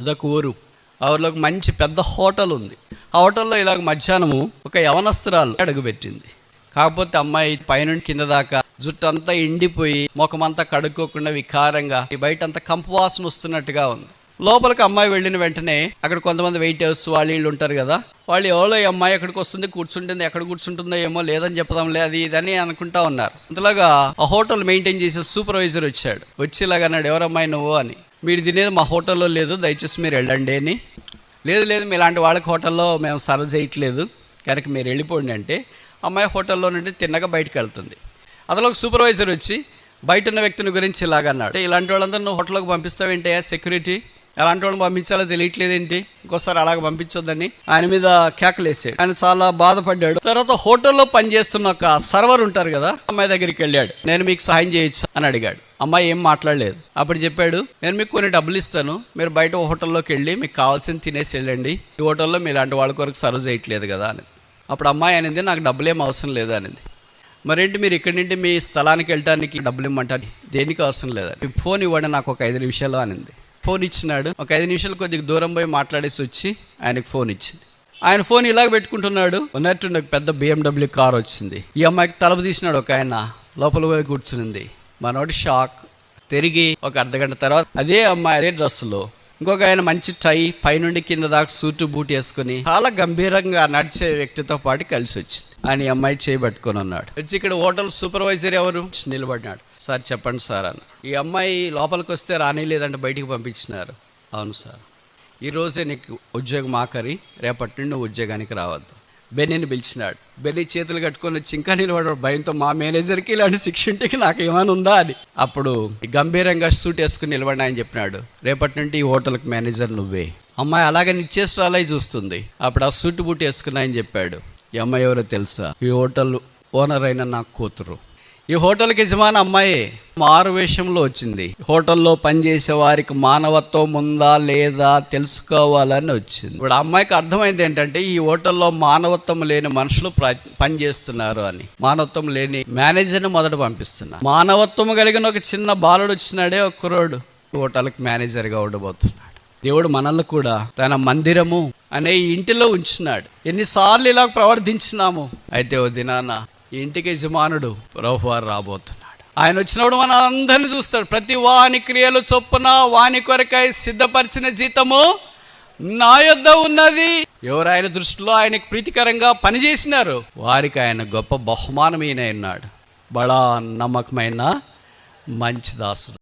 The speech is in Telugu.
అదొక ఊరు. ఆ ఊరిలో ఒక మంచి పెద్ద హోటల్ ఉంది. ఆ హోటల్లో ఇలాగ మధ్యాహ్నము ఒక యవనస్తురాలు అడుగుపెట్టింది. కాకపోతే అమ్మాయి పైనుండి కింద దాకా జుట్టు అంతా ఎండిపోయి ముఖమంతా కడుక్కోకుండా వికారంగా బయట అంతా కంపు వాసన వస్తున్నట్టుగా ఉంది. లోపలికి అమ్మాయి వెళ్ళిన వెంటనే అక్కడ కొంతమంది వెయిటర్స్ వీళ్ళు ఉంటారు కదా, వాళ్ళు ఎవరో ఈ అమ్మాయి ఎక్కడికి వస్తుంది, కూర్చుంటుంది, ఎక్కడ కూర్చుంటుందో ఏమో, లేదని చెప్పదాంలే అది ఇదని అనుకుంటా ఉన్నారు. అంతలాగా ఆ హోటల్ మెయింటైన్ చేసే సూపర్వైజర్ వచ్చాడు. వచ్చి ఇలాగ అన్నాడు, ఎవరమ్మాయి నువ్వు అని. మీరు తినేది మా హోటల్లో లేదు, దయచేసి మీరు వెళ్ళండి అని. లేదు మీలాంటి వాళ్ళకి హోటల్లో మేము సర్వ్ చేయట్లేదు కనుక మీరు వెళ్ళిపోండి అంటే అమ్మాయి హోటల్లో నుండి తిన్నగా బయటకు వెళ్తుంది. అందులో ఒక సూపర్వైజర్ వచ్చి బయట ఉన్న వ్యక్తిని గురించి ఇలాగ అన్నాడు, ఇలాంటి వాళ్ళందరూ నువ్వు హోటల్లోకి పంపిస్తావేంటి, సెక్యూరిటీ ఎలాంటి వాళ్ళని పంపించాలో తెలియట్లేదేంటి, ఇంకోసారి అలాగ పంపించొద్దని ఆయన మీద కేకలేసాడు. ఆయన చాలా బాధపడ్డాడు. తర్వాత హోటల్లో పనిచేస్తున్న ఒక సర్వర్ ఉంటారు కదా, అమ్మాయి దగ్గరికి వెళ్ళాడు. నేను మీకు సహాయం చేయొచ్చు అని అడిగాడు. అమ్మాయి ఏం మాట్లాడలేదు. అప్పుడు చెప్పాడు, నేను మీకు కొన్ని డబ్బులు ఇస్తాను, మీరు బయట హోటల్లోకి వెళ్ళి మీకు కావాల్సింది తినేసి వెళ్ళండి, ఈ హోటల్లో మీ ఇలాంటి వాళ్ళ కొరకు సర్వ్ చేయట్లేదు కదా అని. అప్పుడు అమ్మాయి అనేది, నాకు డబ్బులు ఏం అవసరం లేదు అనేది. మరేంటి మీరు ఇక్కడి నుండి మీ స్థలానికి వెళ్ళడానికి డబ్బులు ఇమ్మంటారు, దేనికి అవసరం లేదా, మీ ఫోన్ ఇవ్వండి నాకు ఒక 5 నిమిషాలు అనింది. ఫోన్ ఇచ్చినాడు. ఒక 5 నిమిషాలు కొద్దిగా దూరం పోయి మాట్లాడేసి వచ్చి ఆయనకు ఫోన్ ఇచ్చింది. ఆయన ఫోన్ ఇలాగ పెట్టుకుంటున్నాడు, ఉన్నట్టు నాకు పెద్ద BMW కార్ వచ్చింది. ఈ అమ్మాయికి తలుపు తీసినాడు ఒక ఆయన, లోపల పోయి కూర్చునింది. మనోడు షాక్. తిరిగి ఒక అర్ధగంట తర్వాత అదే అమ్మాయి అదే డ్రెస్సులో ఇంకొక ఆయన మంచి టై పైనుండి కింద దాకా సూటు బూట్ వేసుకుని చాలా గంభీరంగా నడిచే వ్యక్తితో పాటు కలిసి వచ్చింది. ఆయన ఈ అమ్మాయి చేయబట్టుకొని ఉన్నాడు. వచ్చి ఇక్కడ హోటల్ సూపర్వైజర్ ఎవరు నిలబడినాడు. సార్ చెప్పండి సార్ అన్న. ఈ అమ్మాయి లోపలికి వస్తే రానిలేదంటే బయటికి పంపించినారు. అవును సార్, ఈరోజే నీకు ఉద్యోగం ఆఖరి, రేపటి నుండి నువ్వు ఉద్యోగానికి రావద్దు. బెన్నీని పిలిచినాడు. బెన్నీ చేతులు కట్టుకొని వచ్చి ఇంకా నిలబడ్డాడు భయంతో, మా మేనేజర్కి ఇలాంటి శిక్ష ఉంటే నాకు ఏమైనా ఉందా అని. అప్పుడు గంభీరంగా సూట్ వేసుకుని నిలబడి ఆయన చెప్పినాడు, రేపటి నుండి ఈ హోటల్కి మేనేజర్ నువ్వే. అమ్మాయి అలాగే నిచ్చేస్తాలే చూస్తుంది. అప్పుడు ఆ సూట్ బూట్ వేసుకుని ఆయన చెప్పాడు, ఈ అమ్మాయి ఎవరో తెలుసా, ఈ హోటల్ ఓనర్ అయిన నాకు కూతురు. ఈ హోటల్కి యజమాని అమ్మాయి మారు వేషంలో వచ్చింది. హోటల్లో పనిచేసే వారికి మానవత్వం ఉందా లేదా తెలుసుకోవాలని వచ్చింది. ఇప్పుడు అమ్మాయికి అర్థమైంది ఏంటంటే ఈ హోటల్లో మానవత్వం లేని మనుషులు పనిచేస్తున్నారు అని. మానవత్వం లేని మేనేజర్ని మొదట పంపిస్తున్నారు. మానవత్వం కలిగిన ఒక చిన్న బాలుడు వచ్చినాడే, ఒక కుర్రోడు హోటల్కి మేనేజర్గా ఉండబోతున్నాడు. దేవుడు మనల్ని కూడా తన మందిరము అనే ఇంటిలో ఉంచున్నాడు. ఎన్నిసార్లు ఇలా ప్రవర్తించినాము. అయితే ఓ దినాన ఈ ఇంటికి యజమానుడు ప్రభువారు రాబోతున్నాడు. ఆయన వచ్చినప్పుడు మన అందరిని చూస్తాడు. ప్రతి వాని క్రియలు చొప్పున వాని కొరకై సిద్ధపరిచిన జీతము నా యొద్ద ఉన్నది. ఎవరు ఆయన దృష్టిలో ఆయనకు ప్రీతికరంగా పనిచేసినారు వారికి ఆయన గొప్ప బహుమానం ఈయన ఉన్నాడు. బడా నమ్మకమైన మంచి దాసుడు.